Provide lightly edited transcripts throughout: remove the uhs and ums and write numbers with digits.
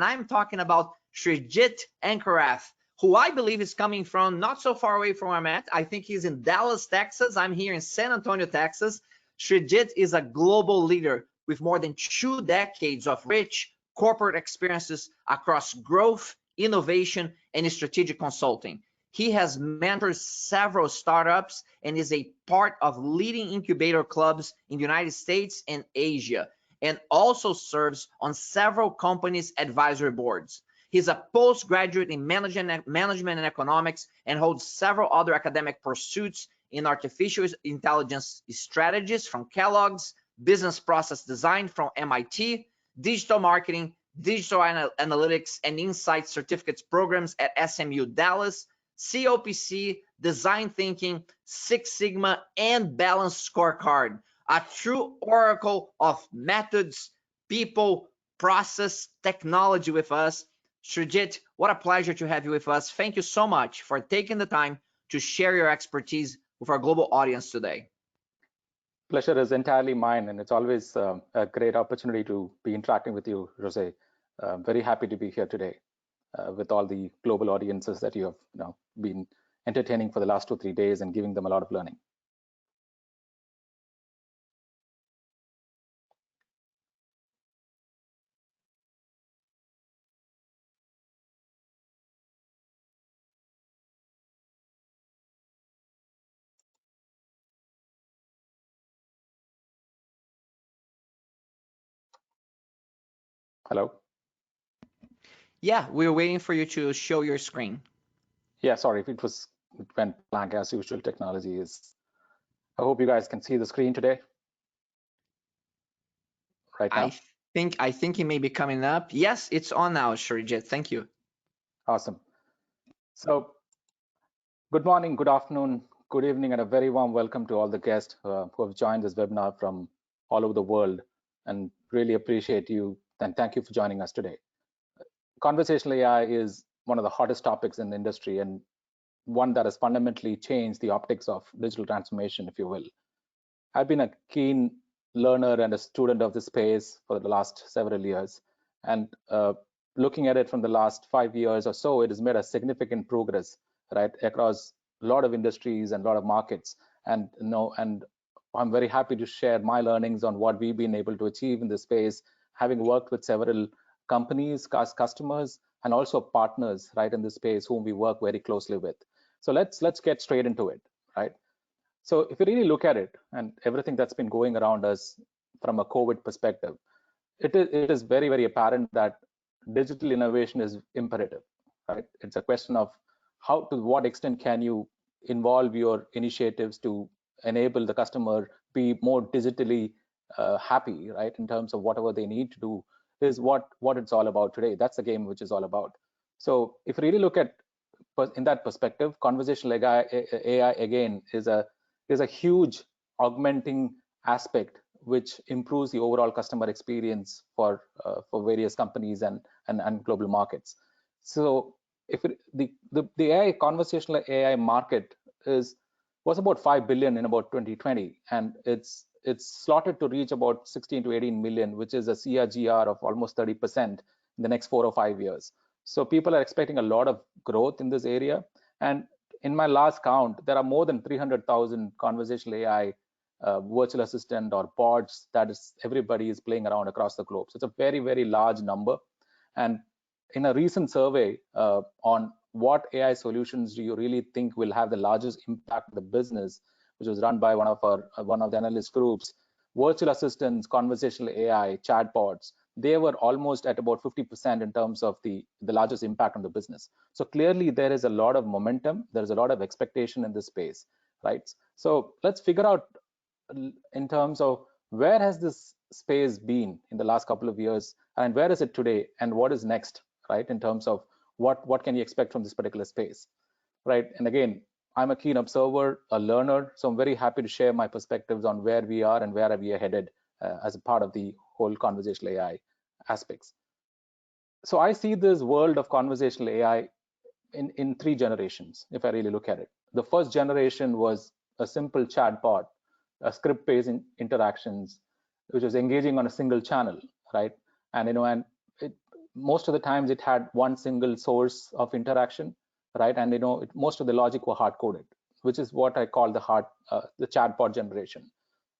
I'm talking about Sreejti Ankarath, who I believe is coming from not so far away from where I'm at. I think he's in Dallas, Texas. I'm here in San Antonio, Texas. Sreejti is a global leader with more than 2 decades of rich corporate experiences across growth, innovation, and strategic consulting. He has mentored several startups and is a part of leading incubator clubs in the United States and Asia, and also serves on several companies' advisory boards. He's a postgraduate in management and economics and holds several other academic pursuits in artificial intelligence strategies from Kellogg's, business process design from MIT, digital marketing, digital analytics and insights certificates programs at SMU Dallas, COPC, design thinking, Six Sigma, and balanced scorecard. A true oracle of methods, people, process, technology with us. Sreejti, what a pleasure to have you with us. Thank you so much for taking the time to share your expertise with our global audience today. Pleasure is entirely mine, and it's always a great opportunity to be interacting with you, Jose. Very happy to be here today with all the global audiences that you have been entertaining for the last 2-3 days and giving them a lot of learning. Hello? Yeah, we're waiting for you to show your screen. Yeah, sorry, if it went blank as usual. Technology is. I hope you guys can see the screen today. Right now? I think it may be coming up. Yes, it's on now, Sreejti. Thank you. Awesome. So, good morning, good afternoon, good evening, and a very warm welcome to all the guests who have joined this webinar from all over the world, and really appreciate you and thank you for joining us today. Conversational AI is one of the hottest topics in the industry and one that has fundamentally changed the optics of digital transformation, if you will. I've been a keen learner and a student of this space for the last several years, and looking at it from the last 5 years or so, it has made a significant progress, right, across a lot of industries and a lot of markets. And I'm very happy to share my learnings on what we've been able to achieve in this space, having worked with several companies, customers, and also partners, right, in this space whom we work very closely with. So let's get straight into it, right? So if you really look at it and everything that's been going around us from a COVID perspective, it is very, very apparent that digital innovation is imperative, right? It's a question of to what extent can you involve your initiatives to enable the customer be more digitally happy, right? In terms of whatever they need to do is what it's all about today. That's the game which is all about. So if you really look at in that perspective, conversational AI again is a huge augmenting aspect which improves the overall customer experience for various companies and global markets. So if the conversational AI market was about 5 billion in about 2020, and it's slotted to reach about 16 to 18 million, which is a CAGR of almost 30% in the next 4 or 5 years. So people are expecting a lot of growth in this area. And in my last count, there are more than 300,000 conversational AI virtual assistant or bots that everybody is playing around across the globe. So it's a very, very large number. And in a recent survey on what AI solutions do you really think will have the largest impact on the business, which was run by one of the analyst groups, virtual assistants, conversational AI, chatbots, they were almost at about 50% in terms of the largest impact on the business. So clearly there is a lot of momentum, there is a lot of expectation in this space, right? So let's figure out in terms of where has this space been in the last couple of years, and where is it today, and what is next, right? In terms of what can you expect from this particular space, right? And again, I'm a keen observer, a learner, so I'm very happy to share my perspectives on where we are and where we are headed as a part of the whole conversational AI aspects. So I see this world of conversational AI in 3 generations, if I really look at it. The first generation was a simple chatbot, a script-based interactions, which was engaging on a single channel, right? And most of the times it had one single source of interaction, right? And most of the logic were hard coded, which is what I call the chatbot generation.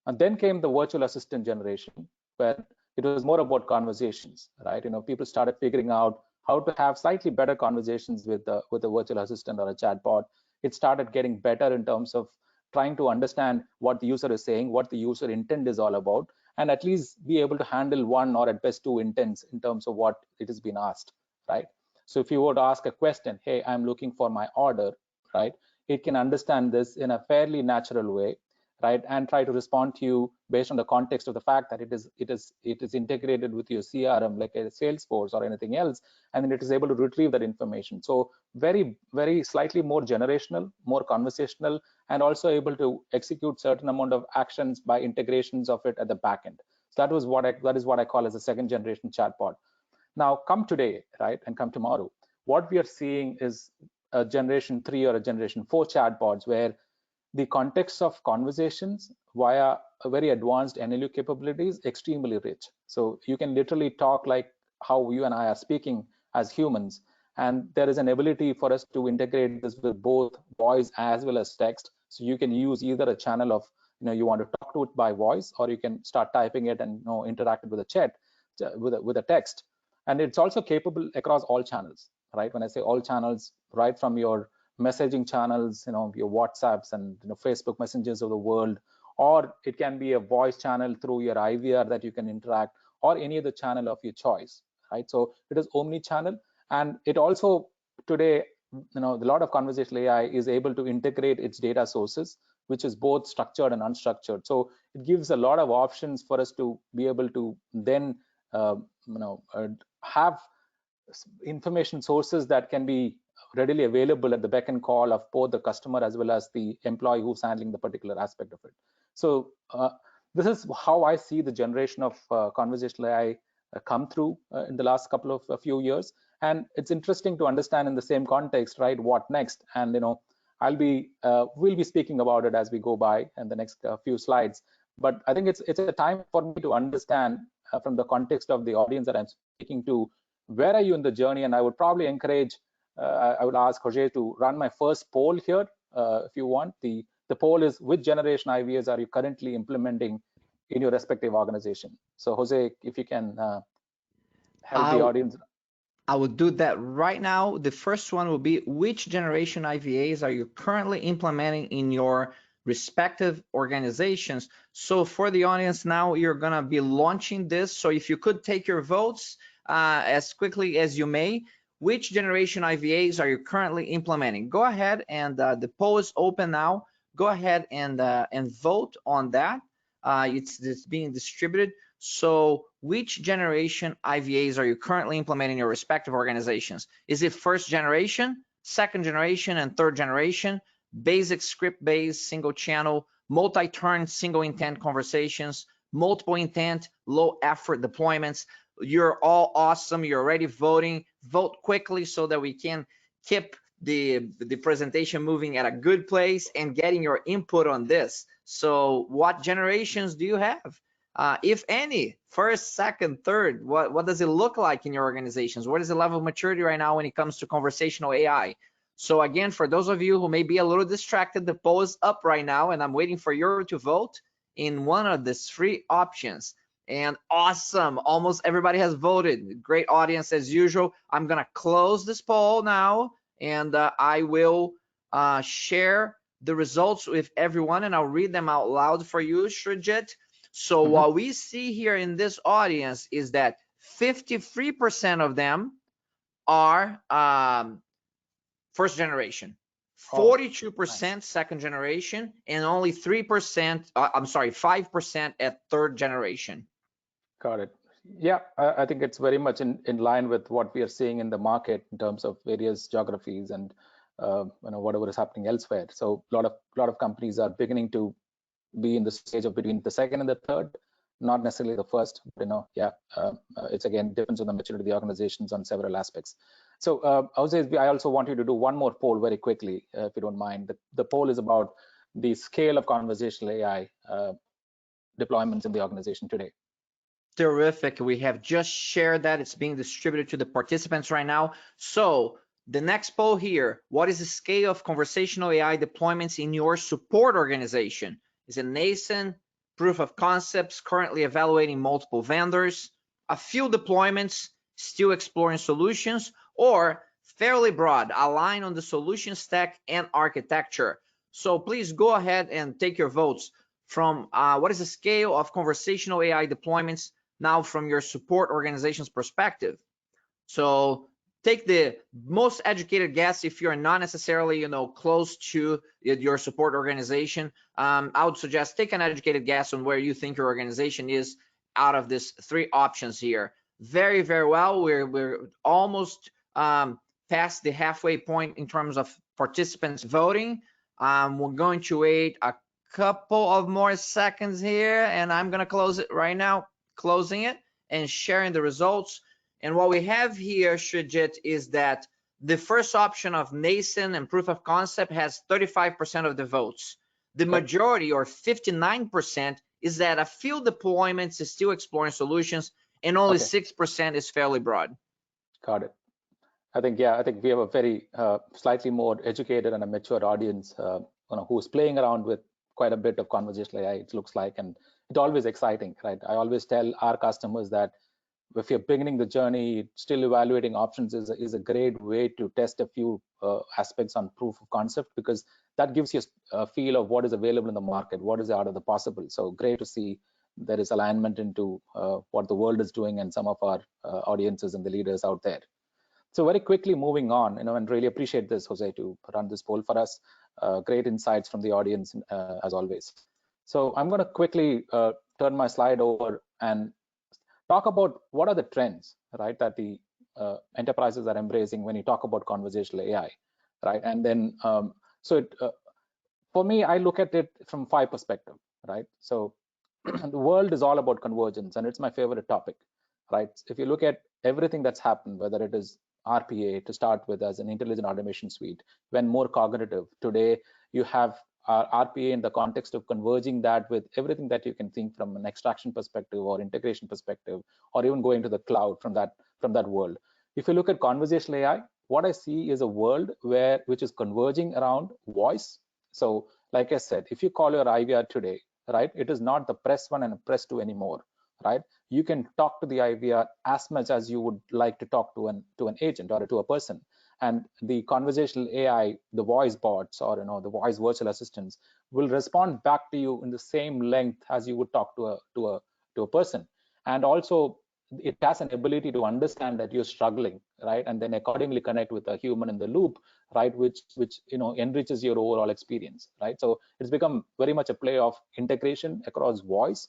And then came the virtual assistant generation, where it was more about conversations, right? People started figuring out how to have slightly better conversations with a virtual assistant or a chatbot. It started getting better in terms of trying to understand what the user is saying, what the user intent is all about, and at least be able to handle one or at best two intents in terms of what it has been asked, right? So if you were to ask a question, hey, I'm looking for my order, right? It can understand this in a fairly natural way, right, and try to respond to you based on the context of the fact that it is integrated with your CRM like a Salesforce or anything else, and then it is able to retrieve that information. So very, very slightly more generational, more conversational, and also able to execute certain amount of actions by integrations of it at the back end. So that is what I call as a second generation chatbot. Now come today, right, and come tomorrow, what we are seeing is a generation 3 or a generation 4 chatbots, where the context of conversations via a very advanced NLU capabilities extremely rich. So you can literally talk like how you and I are speaking as humans, and there is an ability for us to integrate this with both voice as well as text. So you can use either a channel of you want to talk to it by voice, or you can start typing it and interact it with a chat with a text. And it's also capable across all channels, right? When I say all channels, right from your messaging channels, your WhatsApps and Facebook messengers of the world, or it can be a voice channel through your IVR that you can interact, or any other channel of your choice, right? So it is omni-channel, and it also today, a lot of conversational AI is able to integrate its data sources, which is both structured and unstructured. So it gives a lot of options for us to be able to then have information sources that can be readily available at the beck and call of both the customer as well as the employee who's handling the particular aspect of it. So this is how I see the generation of conversational AI come through in the last couple of few years. And it's interesting to understand in the same context, right, what next? And we'll be speaking about it as we go by in the next few slides. But I think it's a time for me to understand from the context of the audience that I'm speaking to, where are you in the journey? And I would probably encourage, I would ask Jose to run my first poll here, if you want. The poll is, which generation IVAs are you currently implementing in your respective organization? So Jose, if you can help the audience. I will do that right now. The first one will be, which generation IVAs are you currently implementing in your respective organizations? So for the audience now, you're gonna be launching this. So if you could take your votes as quickly as you may. Which generation IVAs are you currently implementing? Go ahead, and the poll is open now. Go ahead and vote on that. It's being distributed. So which generation IVAs are you currently implementing in your respective organizations? Is it first generation, second generation, and third generation? Basic script-based, single channel, multi-turn, single intent conversations, multiple intent, low effort deployments? You're all awesome. You're already voting. Vote quickly so that we can keep the presentation moving at a good place and getting your input on this. So what generations do you have? If any, first, second, third, what does it look like in your organizations? What is the level of maturity right now when it comes to conversational AI? So again, for those of you who may be a little distracted, the poll is up right now, and I'm waiting for you to vote in one of these three options. And awesome, almost everybody has voted. Great audience as usual. I'm gonna close this poll now, and I will share the results with everyone, and I'll read them out loud for you, Sreejti. So what we see here in this audience is that 53% of them are first generation, 42% second generation, and only 3%, I'm sorry, 5% at third generation. Got it. Yeah, I think it's very much in line with what we are seeing in the market in terms of various geographies and whatever is happening elsewhere. So a lot of companies are beginning to be in the stage of between the second and the third, not necessarily the first. It's again depends on the maturity of the organizations on several aspects. So Jose, I also want you to do one more poll very quickly, if you don't mind. The poll is about the scale of conversational AI deployments in the organization today. Terrific. We have just shared that. It's being distributed to the participants right now. So the next poll here, what is the scale of conversational AI deployments in your support organization? Is it nascent, proof of concepts, currently evaluating multiple vendors, a few deployments, still exploring solutions, or fairly broad, aligned on the solution stack and architecture? So please go ahead and take your votes from what is the scale of conversational AI deployments now from your support organization's perspective. So take the most educated guess if you're not necessarily close to your support organization. I would suggest take an educated guess on where you think your organization is out of these three options here. Very, very well. We're almost past the halfway point in terms of participants voting. We're going to wait a couple of more seconds here, and I'm going to close it right now, closing it and sharing the results. And what we have here, Sreejti, is that the first option of nascent and proof of concept has 35% of the votes. The majority, or 59%, is that a few deployments is still exploring solutions, and only 6% is fairly broad. Got it. I think we have a very slightly more educated and a mature audience who's playing around with quite a bit of conversational AI, it looks like, and it's always exciting, right? I always tell our customers that if you're beginning the journey, still evaluating options is a great way to test a few aspects on proof of concept, because that gives you a feel of what is available in the market, what is out of the possible. So great to see there is alignment into what the world is doing and some of our audiences and the leaders out there. So very quickly moving on, and really appreciate this, Jose, to run this poll for us. Great insights from the audience as always. So I'm going to quickly turn my slide over and talk about what are the trends, right, that the enterprises are embracing when you talk about conversational AI, right? And then, for me, I look at it from 5 perspectives, right? So the world is all about convergence, and it's my favorite topic, right? If you look at everything that's happened, whether it is RPA to start with as an intelligent automation suite, when more cognitive, today you have RPA in the context of converging that with everything that you can think from an extraction perspective or integration perspective, or even going to the cloud from that world. If you look at conversational AI, what I see is a world which is converging around voice. So like I said, if you call your IVR today, right, it is not the press 1 and press 2 anymore, right? You can talk to the IVR as much as you would like to talk to an agent or to a person. And the conversational AI, the voice bots, or the voice virtual assistants will respond back to you in the same length as you would talk to a person. And also it has an ability to understand that you're struggling, right, and then accordingly connect with a human in the loop, right, which enriches your overall experience, right? So it's become very much a play of integration across voice,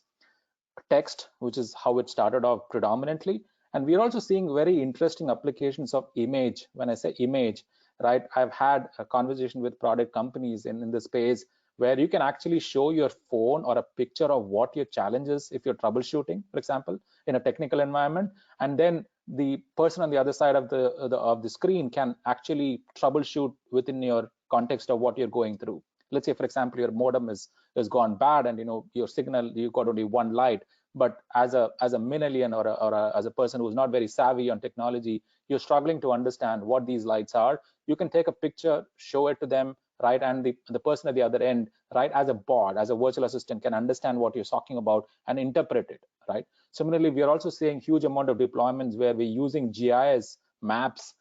text, which is how it started off predominantly. And we're also seeing very interesting applications of image. When I say image, right, I've had a conversation with product companies in the space where you can actually show your phone or a picture of what your challenge is if you're troubleshooting, for example, in a technical environment, and then the person on the other side of the screen can actually troubleshoot within your context of what you're going through. Let's say, for example, your modem has gone bad, and your signal, you got only one light. But as a millennial or as a person who's not very savvy on technology, you're struggling to understand what these lights are. You can take a picture, show it to them, right? And the person at the other end, right, as a bot, as a virtual assistant, can understand what you're talking about and interpret it, right? Similarly, we are also seeing huge amount of deployments where we're using GIS maps,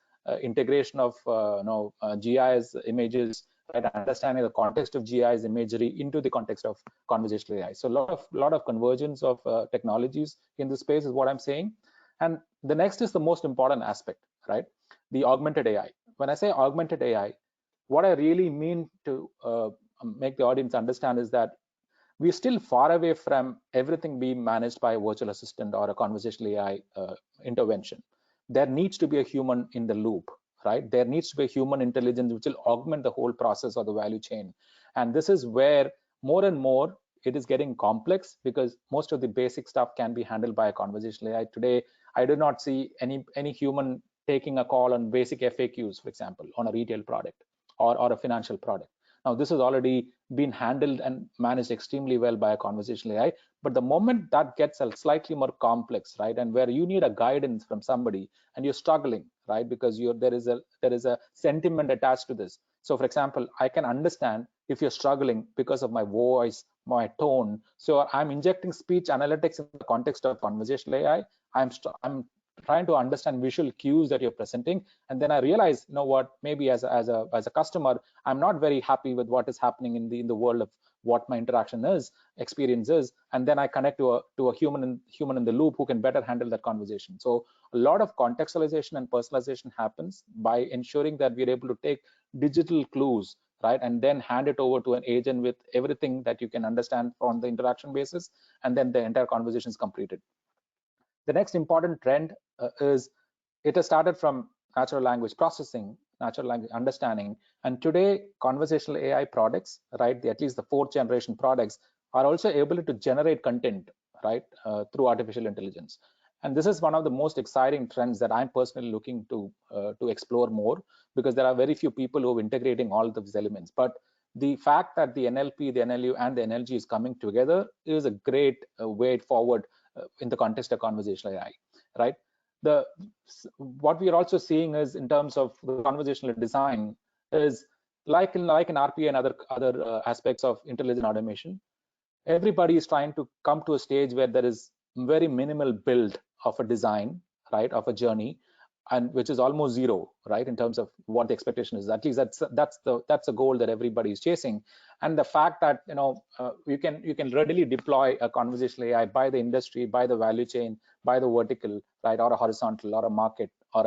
integration of GIS images, right, understanding the context of GIS imagery into the context of conversational AI. So a lot of convergence of technologies in this space is what I'm saying. And the next is the most important aspect, right? The augmented AI. When I say augmented AI, what I really mean to make the audience understand is that we're still far away from everything being managed by a virtual assistant or a conversational AI intervention. There needs to be a human in the loop, right? There needs to be a human intelligence which will augment the whole process or the value chain. And this is where more and more it is getting complex, because most of the basic stuff can be handled by a conversational AI. Today, I do not see any human taking a call on basic FAQs, for example, on a retail product or a financial product. Now, this is already been handled and managed extremely well by a conversational AI. But the moment that gets a slightly more complex, right, and where you need a guidance from somebody and you're struggling, right, because there is a sentiment attached to this. So for example, I can understand if you're struggling because of my voice, my tone. So I'm injecting speech analytics in the context of conversational AI. I'm trying to understand visual cues that you're presenting, and then I realize, you know what, maybe as a customer, I'm not very happy with what is happening in the world of what my experience is, and then I connect to a human in the loop who can better handle that conversation. So a lot of contextualization and personalization happens by ensuring that we're able to take digital clues, right, and then hand it over to an agent with everything that you can understand on the interaction basis, and then the entire conversation is completed. The next important trend is it has started from natural language processing, natural language understanding, and today conversational AI products, right, at least the 4th generation products, are also able to generate content, right, through artificial intelligence. And this is one of the most exciting trends that I'm personally looking to explore more, because there are very few people who are integrating all of these elements. But the fact that the NLP, the NLU, and the NLG is coming together is a great way forward in the context of conversational AI, right? What we are also seeing is, in terms of the conversational design, is like in RPA and other aspects of intelligent automation, everybody is trying to come to a stage where there is very minimal build of a design, right, of a journey, and which is almost zero, right, in terms of what the expectation is. At least that's the goal that everybody is chasing. And the fact that, you know, you can readily deploy a conversational AI by the industry, by the value chain, by the vertical, right, or a horizontal, or a market, or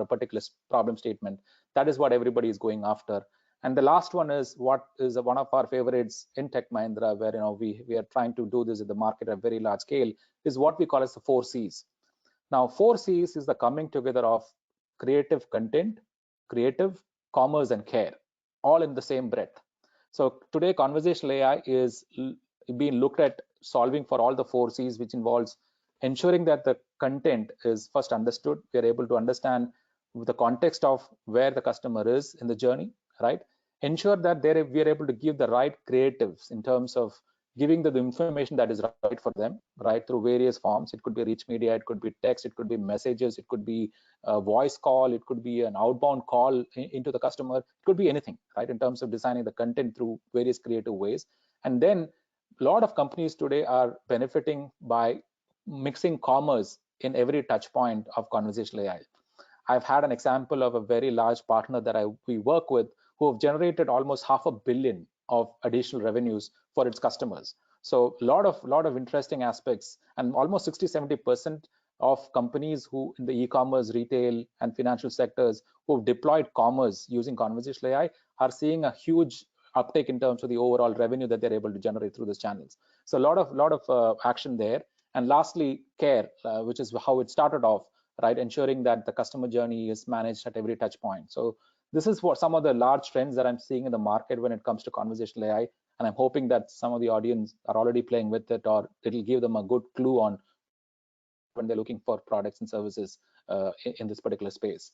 a particular problem statement. That is what everybody is going after. And the last one is what is one of our favorites in Tech Mahindra, where, you know, we are trying to do this at the market at a very large scale, is what we call as the 4 C's. Now, 4 C's is the coming together of creative content, creative, commerce, and care, all in the same breath. So today, conversational AI is being looked at solving for all the 4 C's, which involves ensuring that the content is first understood. We are able to understand the context of where the customer is in the journey, right? Ensure that we are able to give the right creatives in terms of giving the information that is right for them, right, through various forms. It could be rich media, it could be text, it could be messages, it could be a voice call, it could be an outbound call into the customer, it could be anything, right, in terms of designing the content through various creative ways. And then a lot of companies today are benefiting by mixing commerce in every touch point of conversational AI. I've had an example of a very large partner that we work with, who have generated almost $500 million of additional revenues for its customers. So a lot of interesting aspects, and almost 60-70% of companies who in the e-commerce, retail, and financial sectors who have deployed commerce using conversational AI are seeing a huge uptake in terms of the overall revenue that they're able to generate through these channels. So a lot of action there. And lastly, care, which is how it started off, right? Ensuring that the customer journey is managed at every touch point. So this is what some of the large trends that I'm seeing in the market when it comes to conversational AI, and I'm hoping that some of the audience are already playing with it, or it'll give them a good clue on when they're looking for products and services in this particular space.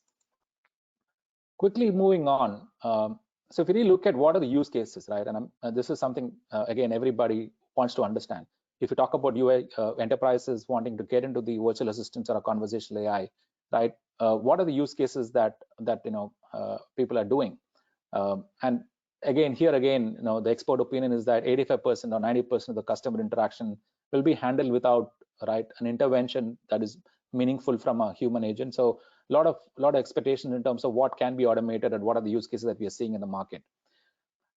Quickly moving on. So if you really look at what are the use cases, right? And this is something, again, everybody wants to understand. If you talk about UI enterprises wanting to get into the virtual assistants or a conversational AI, right? What are the use cases that people are doing? And again, the expert opinion is that 85% or 90% of the customer interaction will be handled without, right, an intervention that is meaningful from a human agent. So a lot of expectations in terms of what can be automated and what are the use cases that we are seeing in the market.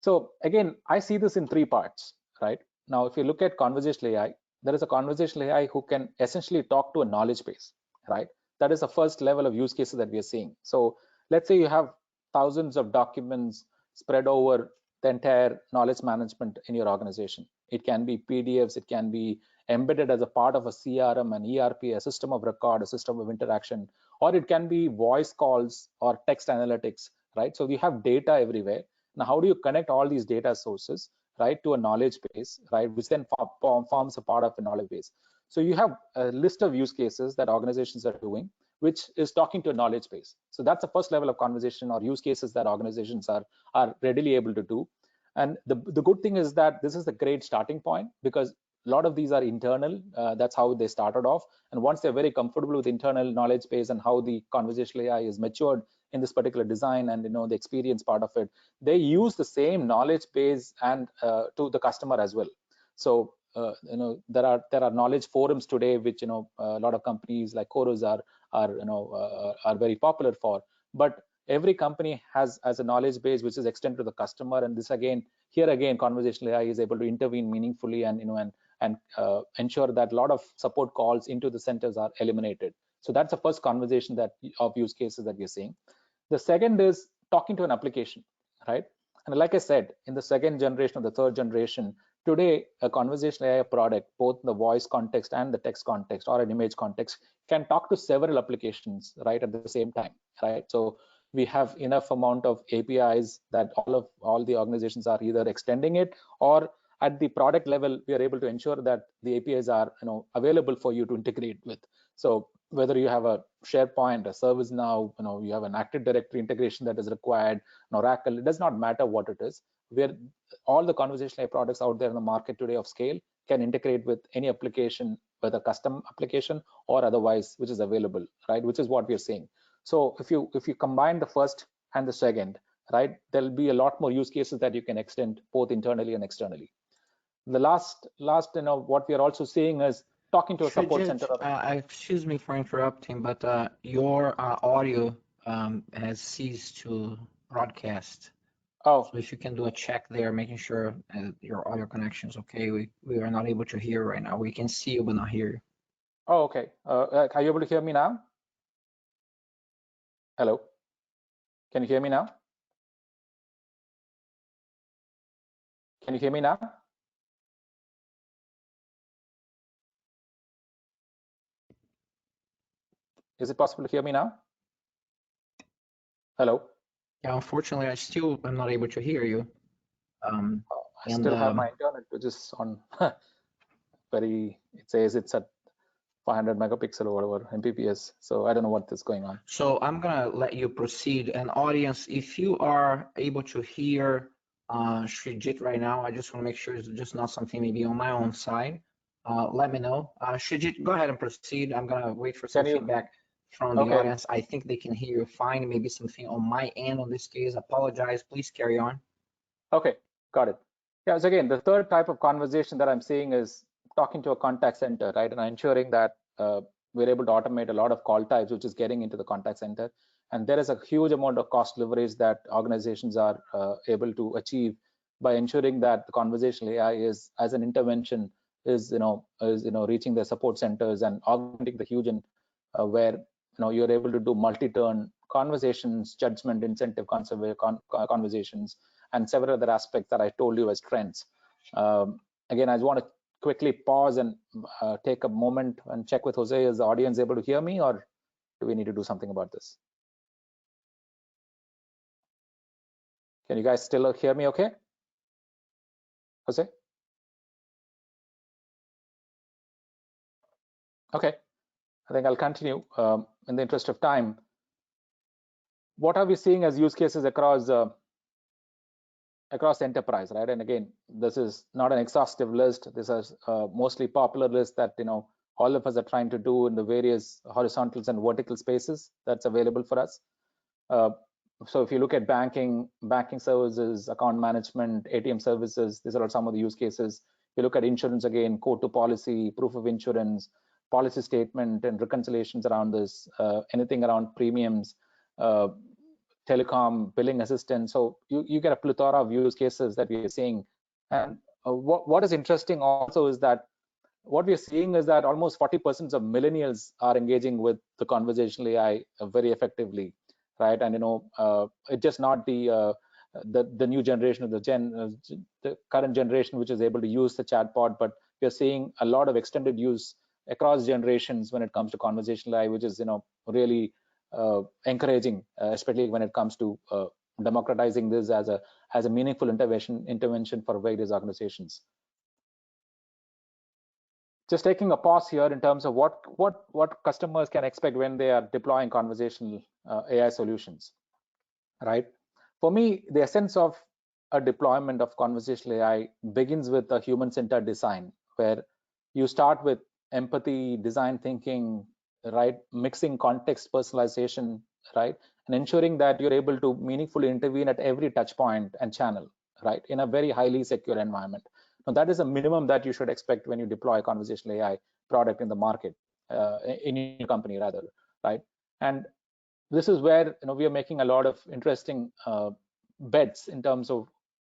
So again, I see this in 3 parts, right? Now, if you look at conversational AI, there is a conversational AI who can essentially talk to a knowledge base, right? That is the first level of use cases that we are seeing. So let's say you have thousands of documents spread over the entire knowledge management in your organization. It can be PDFs, it can be embedded as a part of a CRM, an ERP, a system of record, a system of interaction, or it can be voice calls or text analytics, right? So we have data everywhere. Now, how do you connect all these data sources, right, to a knowledge base, right, which then forms a part of a knowledge base? So you have a list of use cases that organizations are doing, which is talking to a knowledge base. So that's the first level of conversation or use cases that organizations are readily able to do. And the good thing is that this is a great starting point, because a lot of these are internal. That's how they started off. And once they're very comfortable with internal knowledge base and how the conversational AI is matured in this particular design and the experience part of it, they use the same knowledge base and to the customer as well. So there are knowledge forums today, which a lot of companies like Chorus are very popular for. But every company has a knowledge base which is extended to the customer, and this again conversational AI is able to intervene meaningfully and ensure that a lot of support calls into the centers are eliminated. So that's the first conversation of use cases that we're seeing. The second is talking to an application, right? And like I said, in the second generation or the third generation, today a conversational AI product, both the voice context and the text context or an image context, can talk to several applications right at the same time, right? So we have enough amount of APIs that all the organizations are either extending it, or at the product level, we are able to ensure that the APIs are available for you to integrate with. So whether you have a SharePoint, a ServiceNow, you have an Active Directory integration that is required, an Oracle, it does not matter what it is. All the conversational AI products out there in the market today of scale can integrate with any application, whether custom application or otherwise, which is available, right? Which is what we are seeing. So if you combine the first and the second, right, there'll be a lot more use cases that you can extend both internally and externally. The last what we are also seeing is talking to a support center. Excuse me for interrupting, but your audio has ceased to broadcast. Oh, so if you can do a check there, making sure your audio connection is okay. We are not able to hear right now. We can see you but not hear you. Oh, okay. Are you able to hear me now? Hello, can you hear me now? Can you hear me now? Is it possible to hear me now? Hello. Yeah, unfortunately, I'm not able to hear you. I still have my internet, which is on it says it's at 500 megapixel or whatever Mbps. So I don't know what is going on. So I'm gonna let you proceed. And audience, if you are able to hear Sreejti right now, I just want to make sure it's just not something maybe on my own side. Let me know. Sreejti, go ahead and proceed. I'm gonna wait for some feedback from the audience. I think they can hear you fine. Maybe something on my end on this case. Apologize. Please carry on. Okay, got it. Yeah, so again, the third type of conversation that I'm seeing is talking to a contact center, right? And ensuring that we're able to automate a lot of call types, which is getting into the contact center. And there is a huge amount of cost leverage that organizations are able to achieve by ensuring that the conversational AI is, as an intervention, is reaching the support centers and augmenting the huge and where you're able to do multi-turn conversations, judgment, incentive conversations, and several other aspects that I told you as trends. Again, I just want to quickly pause and take a moment and check with Jose. Is the audience able to hear me, or do we need to do something about this? Can you guys still hear me okay? Jose? Okay, I think I'll continue in the interest of time. What are we seeing as use cases across enterprise, right? And again, this is not an exhaustive list. This is mostly popular list that all of us are trying to do in the various horizontals and vertical spaces that's available for us. So if you look at banking services, account management, ATM services, these are some of the use cases. You look at insurance, again, code to policy, proof of insurance, policy statement, and reconciliations around this, anything around premiums, telecom, billing assistance. So you get a plethora of use cases that we are seeing. And what is interesting also is that what we are seeing is that almost 40% of millennials are engaging with the conversational AI very effectively, right? And it's just not the new generation of the current generation which is able to use the chatbot, but we are seeing a lot of extended use across generations when it comes to conversational AI, which is really encouraging, especially when it comes to democratizing this as a meaningful intervention for various organizations. Just taking a pause here in terms of what customers can expect when they are deploying conversational AI solutions, right? For me, the essence of a deployment of conversational AI begins with a human-centered design, where you start with empathy, design thinking, right? Mixing context, personalization, right? And ensuring that you're able to meaningfully intervene at every touch point and channel, right? In a very highly secure environment. Now, that is a minimum that you should expect when you deploy a conversational AI product in the market, in your company rather, right? And this is where we are making a lot of interesting bets in terms of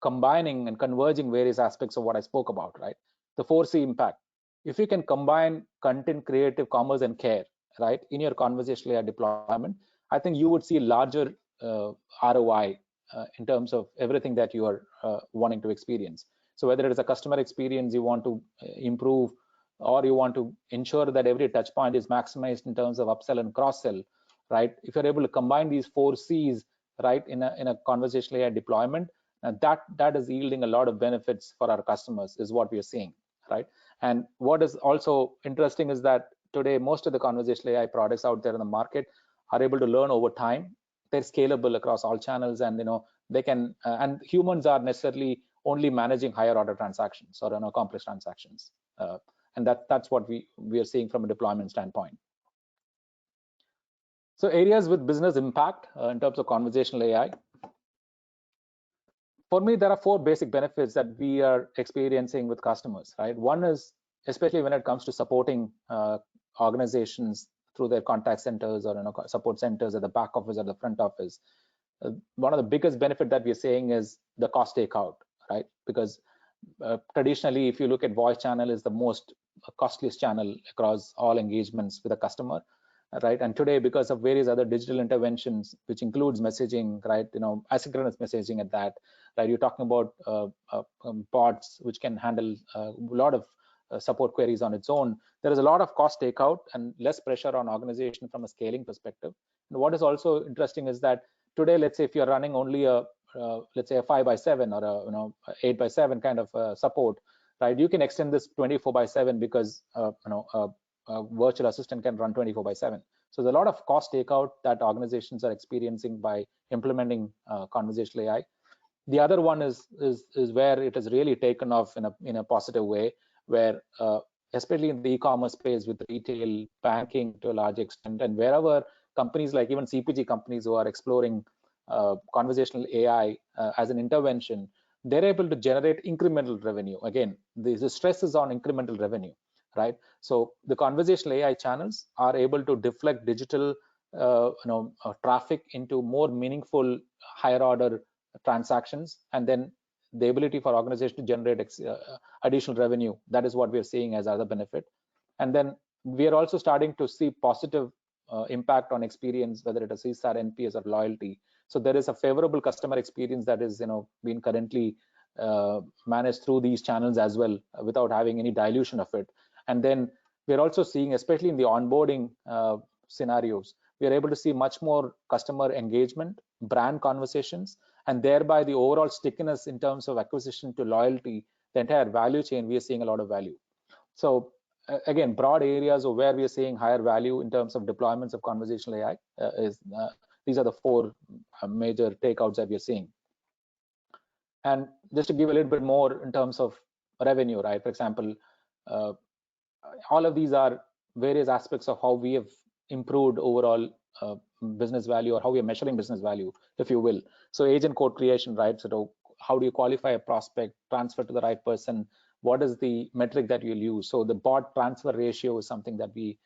combining and converging various aspects of what I spoke about, right? The 4C impact. If you can combine content, creative, commerce, and care, right, in your conversational AI deployment, I think you would see larger ROI in terms of everything that you are wanting to experience. So whether it is a customer experience you want to improve, or you want to ensure that every touch point is maximized in terms of upsell and cross-sell, right? If you're able to combine these 4Cs, right, in a conversational AI deployment, that is yielding a lot of benefits for our customers, is what we are seeing, right? And what is also interesting is that today most of the conversational AI products out there in the market are able to learn over time. They're scalable across all channels, and they can and humans are necessarily only managing higher order transactions or complex transactions, and that's what we are seeing from a deployment standpoint. So areas with business impact in terms of conversational AI. For me, there are 4 basic benefits that we are experiencing with customers, right? One is, especially when it comes to supporting organizations through their contact centers or support centers at the back office or the front office. One of the biggest benefit that we're seeing is the cost takeout, right? Because traditionally, if you look at voice channel, is the most costliest channel across all engagements with a customer, right? And today, because of various other digital interventions, which includes messaging, right, asynchronous messaging at that, right? You're talking about bots which can handle a lot of support queries on its own. There is a lot of cost takeout and less pressure on organization from a scaling perspective. And what is also interesting is that today, let's say if you're running only a let's say a 5x7 or a 8x7 kind of support, right? You can extend this 24/7 because a virtual assistant can run 24/7. So there's a lot of cost takeout that organizations are experiencing by implementing conversational AI. The other one is where it has really taken off in a positive way, where especially in the e-commerce space with retail, banking to a large extent, and wherever companies like even CPG companies who are exploring conversational AI as an intervention, they're able to generate incremental revenue. Again, the stress is on incremental revenue, right? So the conversational AI channels are able to deflect digital traffic into more meaningful, higher order transactions, and then the ability for organizations to generate additional revenue. That is what we are seeing as other benefit. And then we are also starting to see positive impact on experience, whether it is CSAT, NPS, or loyalty. So there is a favorable customer experience that is being currently managed through these channels as well, without having any dilution of it. And then we're also seeing, especially in the onboarding scenarios, we are able to see much more customer engagement, brand conversations, and thereby the overall stickiness in terms of acquisition to loyalty, the entire value chain, we are seeing a lot of value. So again, broad areas of where we are seeing higher value in terms of deployments of conversational AI these are the 4 major takeouts that we are seeing. And just to give a little bit more in terms of revenue, right? For example, all of these are various aspects of how we have improved overall business value, or how we are measuring business value, if you will. So agent code creation, right? So how do you qualify a prospect, transfer to the right person? What is the metric that you'll use? So the bot transfer ratio is something that we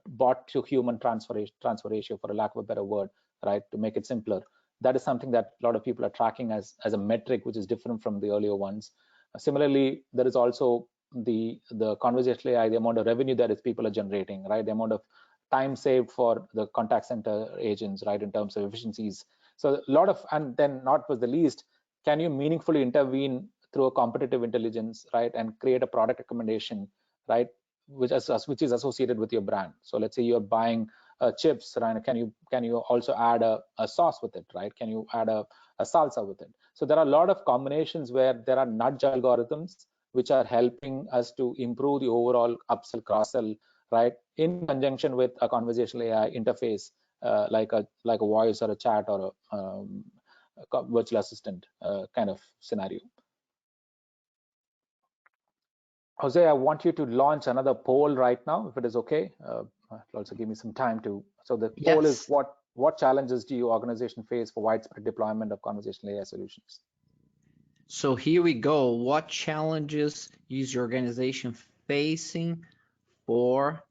bot to human transfer ratio, for a lack of a better word, right? To make it simpler. That is something that a lot of people are tracking as a metric, which is different from the earlier ones. Similarly, there is also the conversational AI, the amount of revenue that is people are generating, right? The amount of time saved for the contact center agents, right, in terms of efficiencies. So a lot of, and then not was the least, can you meaningfully intervene through a competitive intelligence, right, and create a product recommendation, right, which is associated with your brand. So let's say you're buying chips, right? Can you also add a sauce with it, right? Can you add a salsa with it? So there are a lot of combinations where there are nudge algorithms which are helping us to improve the overall upsell, cross-sell, right, in conjunction with a conversational AI interface, like a voice or a chat or virtual assistant kind of scenario. Jose, I want you to launch another poll right now, if it is okay. Also give me some time to. So the poll is what challenges do your organization face for widespread deployment of conversational AI solutions? So here we go. What challenges is your organization facing for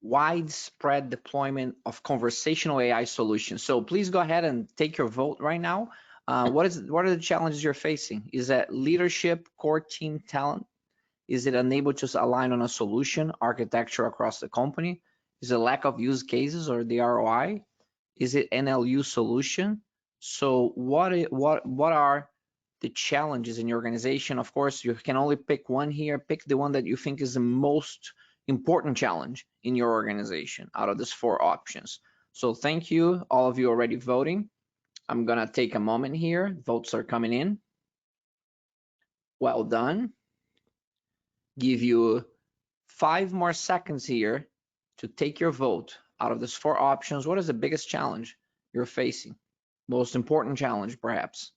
widespread deployment of conversational AI solutions? So please go ahead and take your vote right now. What are the challenges you're facing? Is that leadership, core team talent? Is it unable to align on a solution architecture across the company? Is it lack of use cases or the ROI? Is it NLU solution? So what are the challenges in your organization? Of course, you can only pick one here. Pick the one that you think is the most important challenge in your organization out of these 4 options. So thank you, all of you already voting. I'm gonna take a moment here. Votes are coming in. Well done. Give you 5 more seconds here to take your vote. Out of these 4 options, what is the biggest challenge you're facing? Most important challenge, perhaps.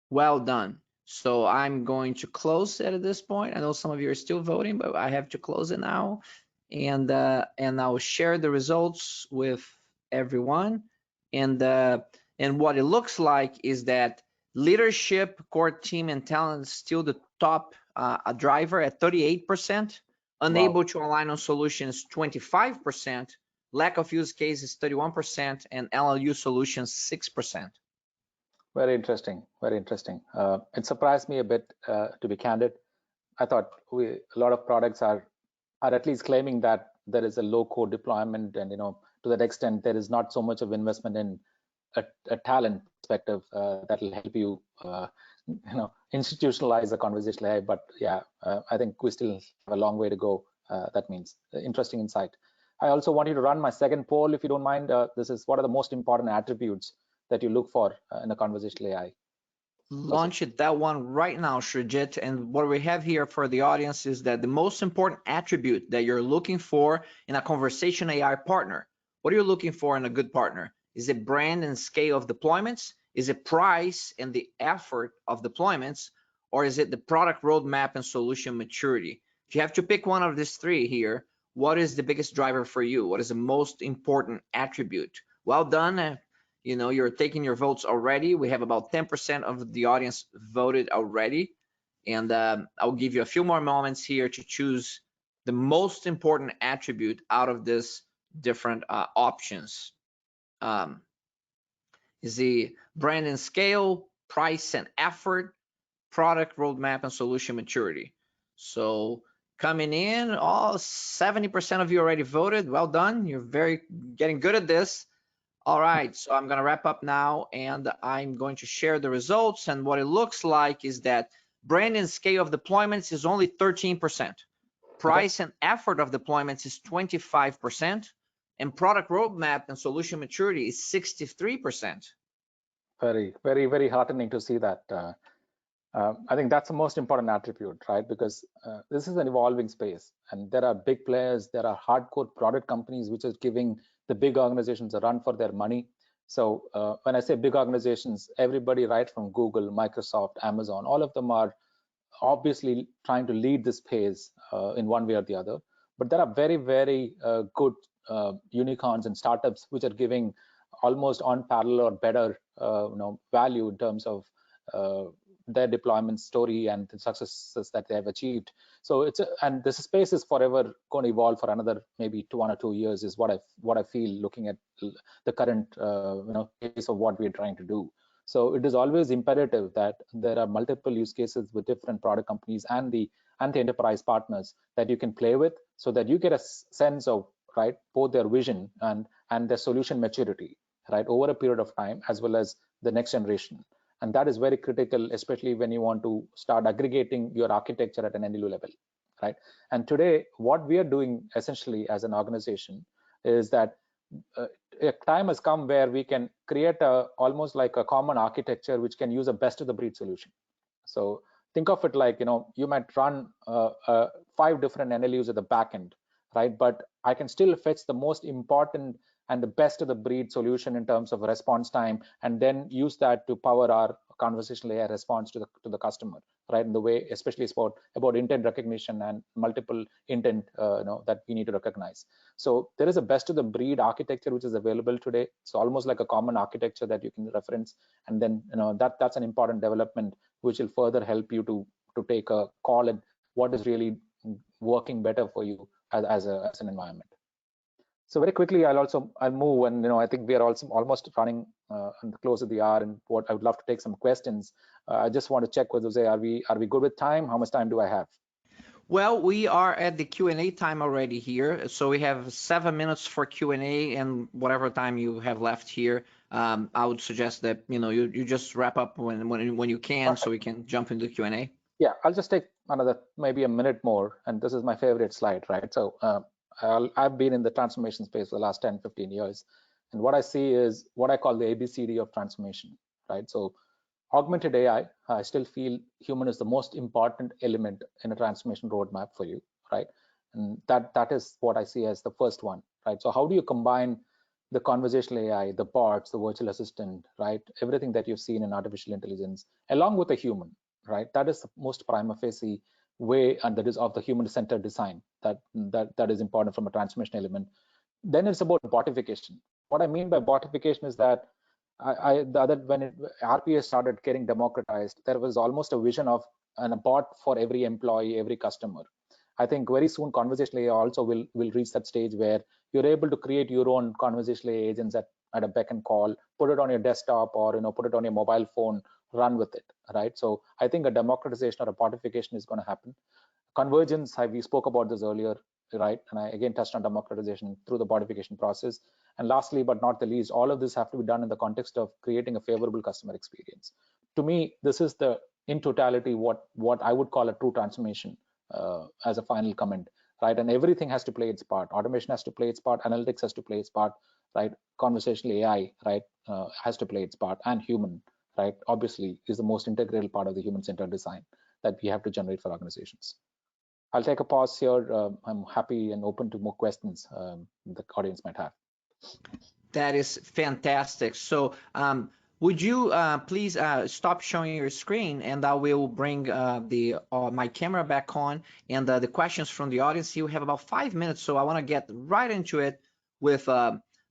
Well done. So I'm going to close it at this point. I know some of you are still voting, but I have to close it now. And I'll share the results with everyone. And what it looks like is that leadership, core team, and talent is still the top driver at 38%. Unable to align on solutions, 25%. Lack of use cases, 31%, and LLU solutions, 6%. Very interesting. Very interesting. It surprised me a bit, to be candid. I thought a lot of products are at least claiming that there is a low-code deployment, and to that extent, there is not so much of investment in a talent perspective that will help you, institutionalize the conversational AI. But yeah, I think we still have a long way to go. That means interesting insight. I also want you to run my second poll, if you don't mind. This is what are the most important attributes that you look for in a conversational AI? Launch it, that one right now, Sreejti. And what we have here for the audience is that the most important attribute that you're looking for in a conversational AI partner. What are you looking for in a good partner? Is it brand and scale of deployments? Is it price and the effort of deployments? Or is it the product roadmap and solution maturity? If you have to pick one of these 3 here, what is the biggest driver for you? What is the most important attribute? Well done. You're taking your votes already. We have about 10% of the audience voted already. And I'll give you a few more moments here to choose the most important attribute out of this different options. Is the brand and scale, price and effort, product roadmap and solution maturity. So coming in, 70% of you already voted. Well done. You're getting good at this. All right, so I'm gonna wrap up now, and I'm going to share the results. And what it looks like is that brand and scale of deployments is only 13%. Price and effort of deployments is 25%. And product roadmap and solution maturity is 63%. Very, very, very heartening to see that. I think that's the most important attribute, right? Because this is an evolving space, and there are big players, there are hardcore product companies which are giving the big organizations a run for their money. So when I say big organizations, everybody right from Google, Microsoft, Amazon, all of them are obviously trying to lead this space in one way or the other. But there are very, very good unicorns and startups which are giving almost on parallel or better value in terms of their deployment story and the successes that they have achieved. So and this space is forever going to evolve for another maybe 1 or 2 years, is what I feel looking at the current case of what we're trying to do. So it is always imperative that there are multiple use cases with different product companies and the enterprise partners that you can play with, so that you get a sense of both their vision and their solution maturity over a period of time, as well as the next generation. And that is very critical, especially when you want to start aggregating your architecture at an NLU level, And today, what we are doing essentially as an organization is that a time has come where we can create almost like a common architecture which can use a best of the breed solution. So think of it like, you might run 5 different NLUs at the back end, But I can still fetch the most important and the best of the breed solution in terms of response time, and then use that to power our conversational AI response to the customer, right? In the way, especially about intent recognition and multiple intent that we need to recognize. So there is a best of the breed architecture which is available today. It's almost like a common architecture that you can reference, and then that's an important development which will further help you to take a call at what is really working better for you as an environment. So very quickly, I'll move, and I think we are also almost running on the close of the hour, and what I would love to take some questions. I just want to check with Jose, are we good with time? How much time do I have? Well, we are at the Q&A time already here, so we have 7 minutes for Q&A, and whatever time you have left here, I would suggest that you just wrap up when you can. Perfect. So we can jump into Q&A. Yeah, I'll just take another maybe a minute more, and this is my favorite slide, right? So I've been in the transformation space for the last 10-15 years, and what I see is what I call the ABCD of transformation, right? So augmented AI, I still feel human is the most important element in a transformation roadmap for you, right? And that is what I see as the first one, right? So how do you combine the conversational AI, the bots, the virtual assistant, right? Everything that you've seen in artificial intelligence, along with a human, right? That is the most prima facie way, and that is of the human-centered design that is important from a transformation element. Then it's about botification. What I mean by botification is that when RPA started getting democratized, there was almost a vision of a bot for every employee, every customer. I think very soon conversational AI also will reach that stage where you're able to create your own conversational AI agents at a beck and call, put it on your desktop, or put it on your mobile phone, run with it, right? So I think a democratization or a botification is going to happen. Convergence, we spoke about this earlier, right? And I again touched on democratization through the botification process. And lastly, but not the least, all of this have to be done in the context of creating a favorable customer experience. To me, this is in totality what I would call a true transformation as a final comment, right? And everything has to play its part. Automation has to play its part. Analytics has to play its part, right? Conversational AI, right, has to play its part, and human, right, obviously is the most integral part of the human-centered design that we have to generate for organizations. I'll take a pause here. I'm happy and open to more questions the audience might have. That is fantastic. So would you please stop showing your screen, and I will bring my camera back on, and the questions from the audience. You have about 5 minutes, so I want to get right into it with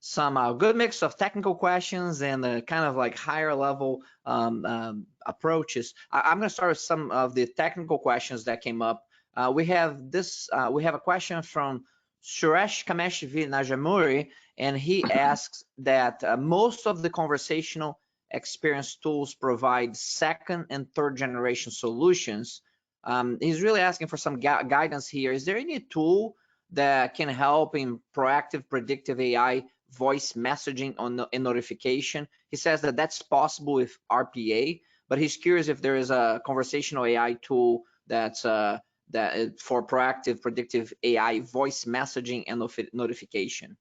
some good mix of technical questions and kind of like higher level approaches. I'm going to start with some of the technical questions that came up. We have a question from Suresh Kamesh Najamuri, and he asks that most of the conversational experience tools provide second and third generation solutions. He's really asking for some guidance here. Is there any tool that can help in proactive predictive AI voice messaging in notification? He says that that's possible with RPA, but he's curious if there is a conversational AI tool that's for proactive predictive AI voice messaging and notification.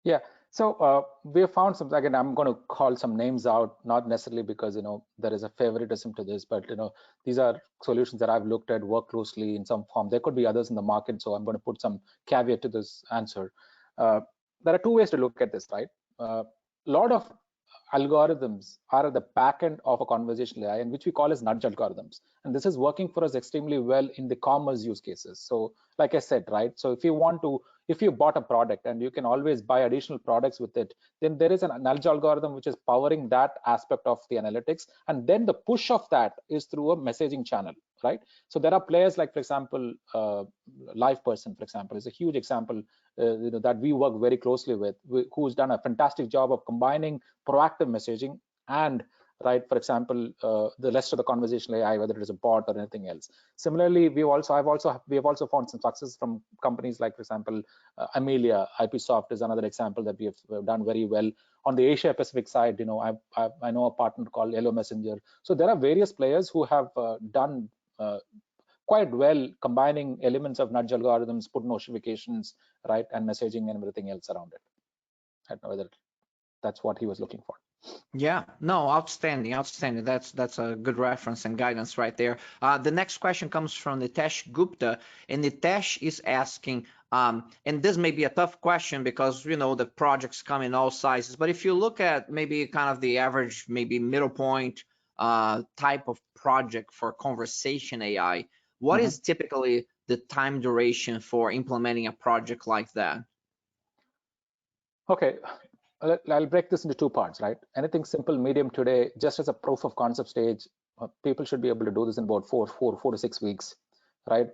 Yeah, so we have found some. Again, I'm going to call some names out, not necessarily because there is a favoritism to this, but these are solutions that I've looked at, worked closely in some form. There could be others in the market, so I'm going to put some caveat to this answer. There are two ways to look at this, right? A lot of algorithms are at the back end of a conversational AI, and which we call as nudge algorithms. And this is working for us extremely well in the commerce use cases. So like I said, right, so if you bought a product and you can always buy additional products with it, then there is a nudge algorithm which is powering that aspect of the analytics. And then the push of that is through a messaging channel, right? So there are players like, for example, LivePerson, for example, is a huge example that we work very closely with, who's done a fantastic job of combining proactive messaging and, right, for example, the rest of the conversational AI, whether it is a bot or anything else. Similarly, we have also found some success from companies like, for example, Amelia. IPsoft is another example that we have done very well. On the Asia Pacific side, I know a partner called Yellow Messenger. So there are various players who have done quite well combining elements of nudge algorithms, put notifications, right, and messaging and everything else around it. I don't know whether that's what he was looking for. Yeah, no, outstanding, outstanding. That's a good reference and guidance right there. The next question comes from Nitesh Gupta, and Nitesh is asking, and this may be a tough question because the projects come in all sizes. But if you look at maybe kind of the average, maybe middle point type of project for conversation AI, what is typically the time duration for implementing a project like that? Okay, I'll break this into two parts, right? Anything simple, medium today, just as a proof of concept stage, people should be able to do this in about four to 6 weeks, right?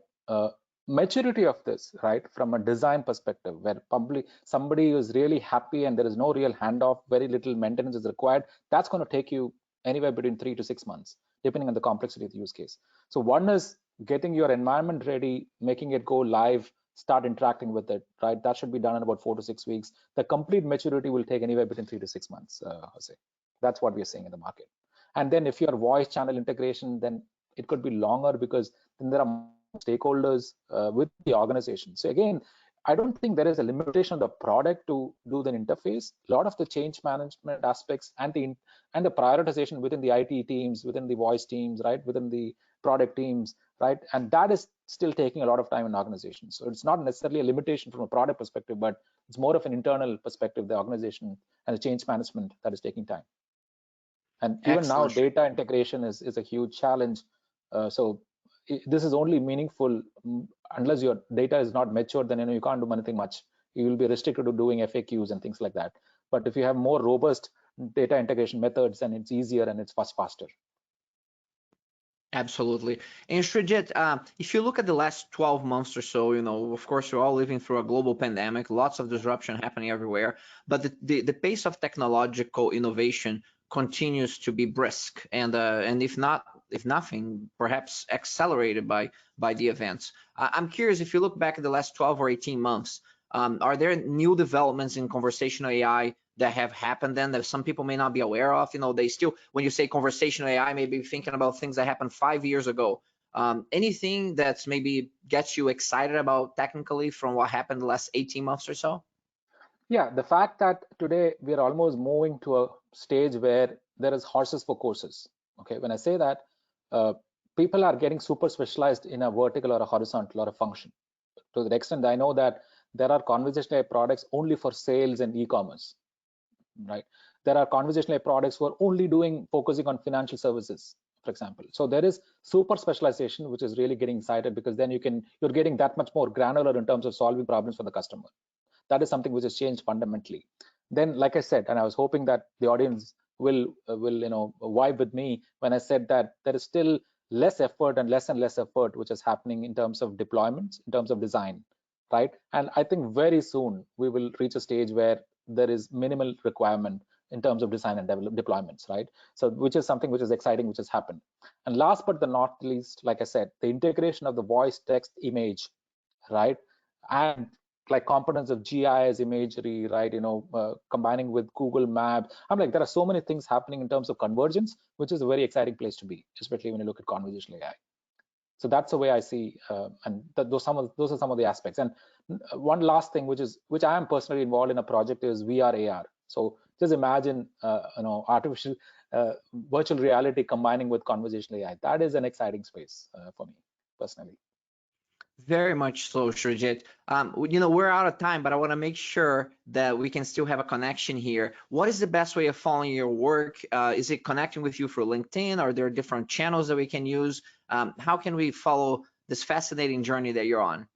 Maturity of this, right, from a design perspective, where probably somebody is really happy and there is no real handoff, very little maintenance is required, that's going to take you anywhere between 3 to 6 months, depending on the complexity of the use case. So one is getting your environment ready, making it go live, start interacting with it, right? That should be done in about 4 to 6 weeks. The complete maturity will take anywhere between 3 to 6 months, Jose. That's what we're seeing in the market. And then if you're voice channel integration, then it could be longer because then there are stakeholders with the organization. So again, I don't think there is a limitation of the product to do the interface. A lot of the change management aspects and the prioritization within the IT teams, within the voice teams, right, within the product teams, right, and that is still taking a lot of time in organizations. So it's not necessarily a limitation from a product perspective, but it's more of an internal perspective, the organization and the change management that is taking time. And even now, data integration is a huge challenge. So this is only meaningful unless your data is not mature, then you can't do anything much. You will be restricted to doing FAQs and things like that. But if you have more robust data integration methods, then it's easier and it's much faster. Absolutely. And Sreejti, if you look at the last 12 months or so, of course, we're all living through a global pandemic, lots of disruption happening everywhere, but the pace of technological innovation continues to be brisk, and if nothing, perhaps accelerated by the events. I'm curious, if you look back at the last 12 or 18 months, are there new developments in conversational AI that have happened then that some people may not be aware of? They still, when you say conversational AI, maybe thinking about things that happened 5 years ago. Anything that's maybe gets you excited about technically from what happened the last 18 months or so? Yeah, the fact that today we're almost moving to a stage where there is horses for courses. Okay, when I say that, people are getting super specialized in a vertical or a horizontal or a function. To the extent I know that there are conversational AI products only for sales and e-commerce, right? There are conversational AI products who are only focusing on financial services, for example. So there is super specialization, which is really getting excited because then you're getting that much more granular in terms of solving problems for the customer. That is something which has changed fundamentally. Then, like I said, and I was hoping that the audience will vibe with me when I said that there is still less effort and less effort which is happening in terms of deployments, in terms of design, right? And I think very soon we will reach a stage where there is minimal requirement in terms of design and deployments, right? So which is something which is exciting, which has happened. And last but not least, like I said, the integration of the voice, text, image, right, and like components of GIS imagery, right, combining with Google Maps. I'm like, there are so many things happening in terms of convergence, which is a very exciting place to be, especially when you look at conversational AI. So that's the way I see, and those are some of the aspects. And one last thing, which I am personally involved in a project, is VR AR. So just imagine, artificial virtual reality combining with conversational AI. That is an exciting space for me personally. Very much so, Sreejti. We're out of time, but I want to make sure that we can still have a connection here. What is the best way of following your work? Is it connecting with you through LinkedIn? Are there different channels that we can use? How can we follow this fascinating journey that you're on?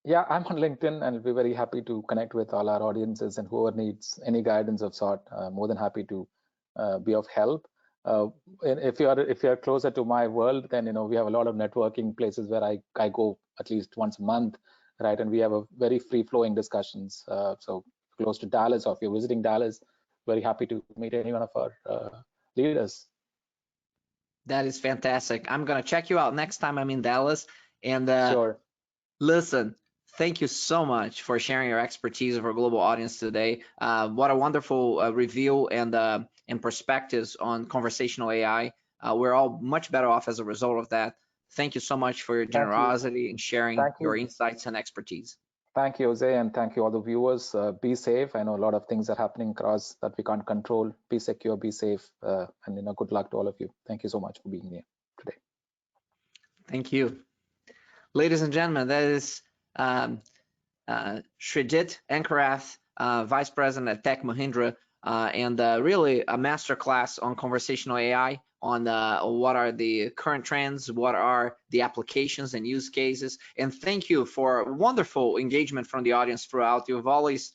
Yeah, I'm on LinkedIn and I'll be very happy to connect with all our audiences, and whoever needs any guidance of sort, more than happy to be of help. If you're closer to my world, then we have a lot of networking places where I go at least once a month, right? And we have a very free-flowing discussions. So close to Dallas, or if you're visiting Dallas, very happy to meet any one of our leaders. That is fantastic. I'm gonna check you out next time I'm in Dallas. And sure. Listen, thank you so much for sharing your expertise with our global audience today. What a wonderful review and perspectives on conversational AI. We're all much better off as a result of that. Thank you so much for your generosity and sharing your insights and expertise. Thank you, Jose, and thank you all the viewers. Be safe. I know a lot of things are happening across that we can't control. Be secure, be safe, and good luck to all of you. Thank you so much for being here today. Thank you. Ladies and gentlemen, that is Sreejti Ankarath, Vice President at Tech Mahindra, and really a masterclass on conversational AI, on what are the current trends, what are the applications and use cases. And thank you for wonderful engagement from the audience throughout. You've always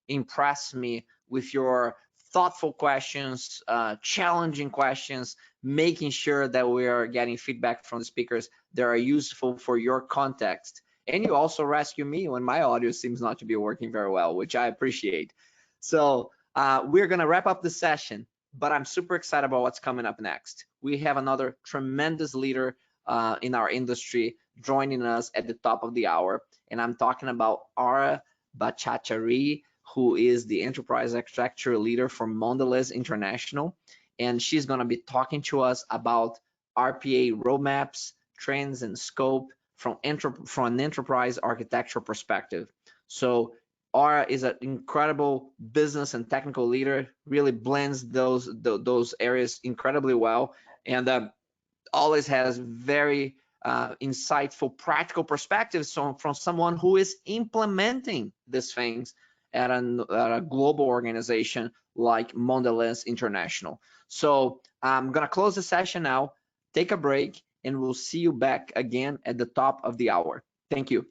impressed me with your thoughtful questions, challenging questions, making sure that we are getting feedback from the speakers that are useful for your context. And you also rescue me when my audio seems not to be working very well, which I appreciate. So we're going to wrap up the session, but I'm super excited about what's coming up next. We have another tremendous leader in our industry joining us at the top of the hour, and I'm talking about Ara Bhattacharjee, who is the enterprise architecture leader for Mondelez International, and she's going to be talking to us about RPA roadmaps, trends, and scope from an enterprise architecture perspective. So Ara is an incredible business and technical leader, really blends those areas incredibly well, and always has very insightful, practical perspectives from someone who is implementing these things at a global organization like Mondelez International. So I'm gonna close the session now, take a break, and we'll see you back again at the top of the hour. Thank you.